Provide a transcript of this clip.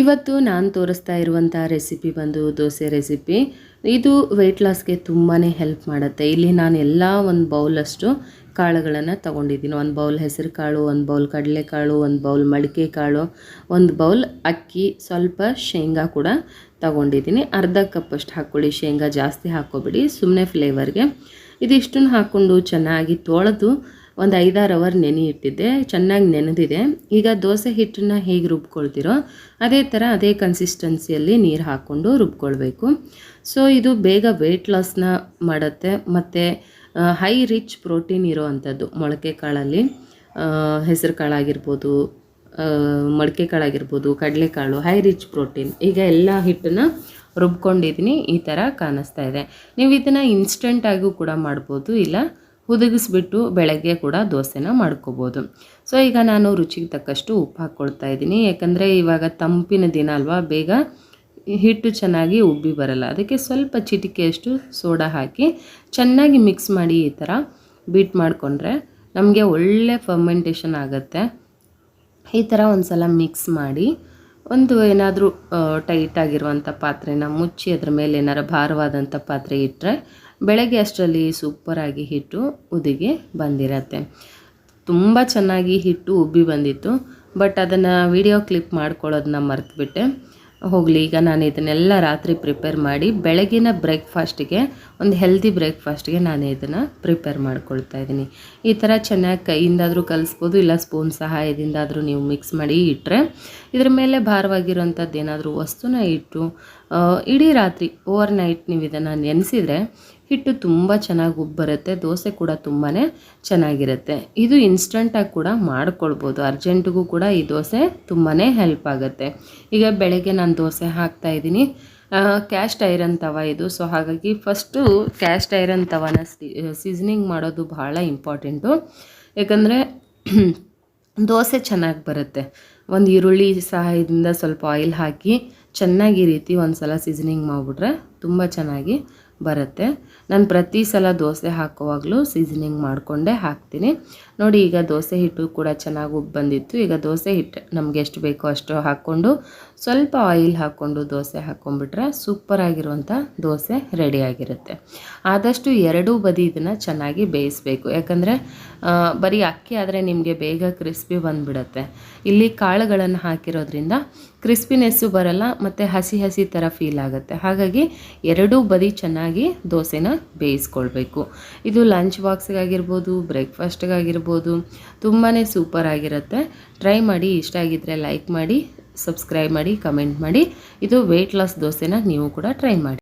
ಇವತ್ತು ನಾನು ತೋರಿಸ್ತಾ ಇರುವಂಥ ರೆಸಿಪಿ ಬಂದು ದೋಸೆ ರೆಸಿಪಿ. ಇದು ವೆಯ್ಟ್ ಲಾಸ್ಗೆ ತುಂಬಾ ಹೆಲ್ಪ್ ಮಾಡುತ್ತೆ. ಇಲ್ಲಿ ನಾನು ಎಲ್ಲ ಒಂದು ಬೌಲಷ್ಟು ಕಾಳುಗಳನ್ನು ತೊಗೊಂಡಿದ್ದೀನಿ. ಒಂದು ಬೌಲ್ ಹೆಸರು ಕಾಳು, ಒಂದು ಬೌಲ್ ಕಡಲೆಕಾಳು, ಒಂದು ಬೌಲ್ ಮಡಿಕೆ ಕಾಳು, ಒಂದು ಬೌಲ್ ಅಕ್ಕಿ, ಸ್ವಲ್ಪ ಶೇಂಗಾ ಕೂಡ ತೊಗೊಂಡಿದ್ದೀನಿ. ಅರ್ಧ ಕಪ್ಪಷ್ಟು ಹಾಕ್ಕೊಳ್ಳಿ, ಶೇಂಗಾ ಜಾಸ್ತಿ ಹಾಕ್ಕೊಬಿಡಿ, ಸುಮ್ಮನೆ ಫ್ಲೇವರ್ಗೆ. ಇದಿಷ್ಟನ್ನು ಹಾಕ್ಕೊಂಡು ಚೆನ್ನಾಗಿ ತೊಳೆದು ಒಂದು 5-6 ಅವರ್ ನೆನೆ ಇಟ್ಟಿದ್ದೆ. ಚೆನ್ನಾಗಿ ನೆನೆದಿದೆ. ಈಗ ದೋಸೆ ಹಿಟ್ಟನ್ನು ಹೇಗೆ ರುಬ್ಕೊಳ್ತೀರೋ ಅದೇ ಥರ ಅದೇ ಕನ್ಸಿಸ್ಟೆನ್ಸಿಯಲ್ಲಿ ನೀರು ಹಾಕ್ಕೊಂಡು ರುಬ್ಕೊಳ್ಬೇಕು. ಸೊ ಇದು ಬೇಗ ವೆಯ್ಟ್ ಲಾಸ್ನ ಮಾಡುತ್ತೆ ಮತ್ತು ಹೈ ರಿಚ್ ಪ್ರೋಟೀನ್ ಇರೋ ಅಂಥದ್ದು. ಮೊಳಕೆ ಕಾಳಲ್ಲಿ ಹೆಸರು ಕಾಳಾಗಿರ್ಬೋದು, ಮೊಳಕೆ ಕಾಳಾಗಿರ್ಬೋದು, ಕಡಲೆಕಾಳು, ಹೈ ರಿಚ್ ಪ್ರೋಟೀನ್. ಈಗ ಎಲ್ಲ ಹಿಟ್ಟನ್ನು ರುಬ್ಕೊಂಡಿದ್ದೀನಿ. ಈ ಥರ ಕಾಣಿಸ್ತಾ ಇದೆ. ನೀವು ಇದನ್ನು ಇನ್ಸ್ಟೆಂಟಾಗೂ ಕೂಡ ಮಾಡ್ಬೋದು, ಇಲ್ಲ ಹುದುಗಿಸ್ಬಿಟ್ಟು ಬೆಳಗ್ಗೆ ಕೂಡ ದೋಸೆನ ಮಾಡ್ಕೋಬೋದು. ಸೊ ಈಗ ನಾನು ರುಚಿಗೆ ತಕ್ಕಷ್ಟು ಉಪ್ಪು ಹಾಕ್ಕೊಳ್ತಾ ಇದ್ದೀನಿ. ಯಾಕಂದರೆ ಇವಾಗ ತಂಪಿನ ದಿನ ಅಲ್ವಾ, ಬೇಗ ಹಿಟ್ಟು ಚೆನ್ನಾಗಿ ಉಬ್ಬಿ ಬರಲ್ಲ. ಅದಕ್ಕೆ ಸ್ವಲ್ಪ ಚಿಟಿಕೆಯಷ್ಟು ಸೋಡಾ ಹಾಕಿ ಚೆನ್ನಾಗಿ ಮಿಕ್ಸ್ ಮಾಡಿ ಈ ಥರ ಬೀಟ್ ಮಾಡಿಕೊಂಡ್ರೆ ನಮಗೆ ಒಳ್ಳೆ ಫರ್ಮೆಂಟೇಷನ್ ಆಗುತ್ತೆ. ಈ ಥರ ಒಂದು ಸಲ ಮಿಕ್ಸ್ ಮಾಡಿ ಒಂದು ಏನಾದರೂ ಟೈಟಾಗಿರುವಂಥ ಪಾತ್ರೆನ ಮುಚ್ಚಿ ಅದ್ರ ಮೇಲೆ ಏನಾರು ಭಾರವಾದಂಥ ಪಾತ್ರೆ ಇಟ್ಟರೆ ಬೆಳಗ್ಗೆ ಅಷ್ಟರಲ್ಲಿ ಸೂಪರಾಗಿ ಹಿಟ್ಟು ಉದಿಗೆ ಬಂದಿರತ್ತೆ. ತುಂಬ ಚೆನ್ನಾಗಿ ಹಿಟ್ಟು ಉಬ್ಬಿ ಬಂದಿತ್ತು. ಬಟ್ ಅದನ್ನು ವಿಡಿಯೋ ಕ್ಲಿಪ್ ಮಾಡ್ಕೊಳ್ಳೋದನ್ನ ಮರೆತುಬಿಟ್ಟೆ. ಹೋಗಲಿ, ಈಗ ನಾನು ಇದನ್ನೆಲ್ಲ ರಾತ್ರಿ ಪ್ರಿಪೇರ್ ಮಾಡಿ ಬೆಳಗಿನ ಬ್ರೇಕ್ಫಾಸ್ಟಿಗೆ, ಒಂದು ಹೆಲ್ದಿ ಬ್ರೇಕ್ಫಾಸ್ಟ್ಗೆ ನಾನು ಇದನ್ನು ಪ್ರಿಪೇರ್ ಮಾಡ್ಕೊಳ್ತಾ ಇದ್ದೀನಿ. ಈ ಥರ ಚೆನ್ನಾಗಿ ಕೈಯಿಂದಾದರೂ ಕಲಿಸ್ಬೋದು, ಇಲ್ಲ ಸ್ಪೂನ್ ಸಹಾಯದಿಂದಾದರೂ ನೀವು ಮಿಕ್ಸ್ ಮಾಡಿ ಇಟ್ಟರೆ ಇದ್ರ ಮೇಲೆ ಭಾರವಾಗಿರೋಂಥದ್ದು ಏನಾದರೂ ವಸ್ತುನ ಇಟ್ಟು ಇಡೀ ರಾತ್ರಿ ಓವರ್ ನೈಟ್ ನೀವು ಇದನ್ನು ನೆನೆಸಿದರೆ ಹಿಟ್ಟು ತುಂಬ ಚೆನ್ನಾಗಿ ಉಬ್ಬಿ ಬರುತ್ತೆ. ದೋಸೆ ಕೂಡ ತುಂಬಾ ಚೆನ್ನಾಗಿರುತ್ತೆ. ಇದು ಇನ್ಸ್ಟಂಟಾಗಿ ಕೂಡ ಮಾಡ್ಕೊಳ್ಬೋದು. ಅರ್ಜೆಂಟಿಗೂ ಕೂಡ ಈ ದೋಸೆ ತುಂಬಾ ಹೆಲ್ಪ್ ಆಗುತ್ತೆ. ಈಗ ಬೆಳಗ್ಗೆ ನಾನು ದೋಸೆ ಹಾಕ್ತಾಯಿದ್ದೀನಿ. ಕ್ಯಾಸ್ಟ್ ಐರನ್ ತವ ಇದು. ಸೊ ಹಾಗಾಗಿ ಫಸ್ಟು ಕ್ಯಾಸ್ಟ್ ಐರನ್ ತವನ ಸೀಸನಿಂಗ್ ಮಾಡೋದು ಭಾಳ ಇಂಪಾರ್ಟೆಂಟು. ಯಾಕಂದರೆ ದೋಸೆ ಚೆನ್ನಾಗಿ ಬರುತ್ತೆ. ಒಂದು ಈರುಳ್ಳಿ ಸಹಾಯದಿಂದ ಸ್ವಲ್ಪ ಆಯಿಲ್ ಹಾಕಿ ಚೆನ್ನಾಗಿ ಈ ರೀತಿ ಒಂದು ಸಲ ಸೀಸನಿಂಗ್ ಮಾಡಿಬಿಟ್ರೆ ತುಂಬ ಚೆನ್ನಾಗಿ ಬರುತ್ತೆ. ನಾನು ಪ್ರತಿ ಸಲ ದೋಸೆ ಹಾಕುವಾಗಲೂ ಸೀಸನಿಂಗ್ ಮಾಡಿಕೊಂಡೇ ಹಾಕ್ತೀನಿ. ನೋಡಿ, ಈಗ ದೋಸೆ ಹಿಟ್ಟು ಕೂಡ ಚೆನ್ನಾಗಿ ಉಬ್ಬಿ ಬಂದಿತ್ತು. ಈಗ ದೋಸೆ ಹಿಟ್ಟು ನಮಗೆ ಎಷ್ಟು ಬೇಕೋ ಅಷ್ಟು ಹಾಕ್ಕೊಂಡು ಸ್ವಲ್ಪ ಆಯಿಲ್ ಹಾಕ್ಕೊಂಡು ದೋಸೆ ಹಾಕ್ಕೊಂಡ್ಬಿಟ್ರೆ ಸೂಪರಾಗಿರುವಂಥ ದೋಸೆ ರೆಡಿಯಾಗಿರುತ್ತೆ. ಆದಷ್ಟು ಎರಡೂ ಬದಿ ಇದನ್ನು ಚೆನ್ನಾಗಿ ಬೇಯಿಸಬೇಕು. ಯಾಕಂದರೆ ಬರೀ ಅಕ್ಕಿ ಆದರೆ ನಿಮಗೆ ಬೇಗ ಕ್ರಿಸ್ಪಿ ಬಂದುಬಿಡುತ್ತೆ. ಇಲ್ಲಿ ಕಾಳುಗಳನ್ನು ಹಾಕಿರೋದ್ರಿಂದ ಕ್ರಿಸ್ಪಿನೆಸ್ಸು ಬರಲ್ಲ ಮತ್ತು ಹಸಿ ಹಸಿ ಥರ ಫೀಲ್ ಆಗುತ್ತೆ. ಹಾಗಾಗಿ ಎರಡೂ ಬದಿ ಚೆನ್ನಾಗಿ ದೋಸೆನ ಬೇಯಿಸ್ಕೊಳ್ಬೇಕು. ಇದು ಲಂಚ್ ಬಾಕ್ಸ್ಗಾಗಿರ್ಬೋದು, ಬ್ರೇಕ್ಫಾಸ್ಟ್ಗಾಗಿರ್ಬೋದು ತುಂಬಾ ಸೂಪರಾಗಿರುತ್ತೆ. ಟ್ರೈ ಮಾಡಿ. ಇಷ್ಟ ಆಗಿದ್ದರೆ ಲೈಕ್ ಮಾಡಿ, ಸಬ್ಸ್ಕ್ರೈಬ್ ಮಾಡಿ, ಕಮೆಂಟ್ ಮಾಡಿ. ಇದು ವೆಯ್ಟ್ ಲಾಸ್ ದೋಸೆನ ನೀವು ಕೂಡ ಟ್ರೈ ಮಾಡಿ.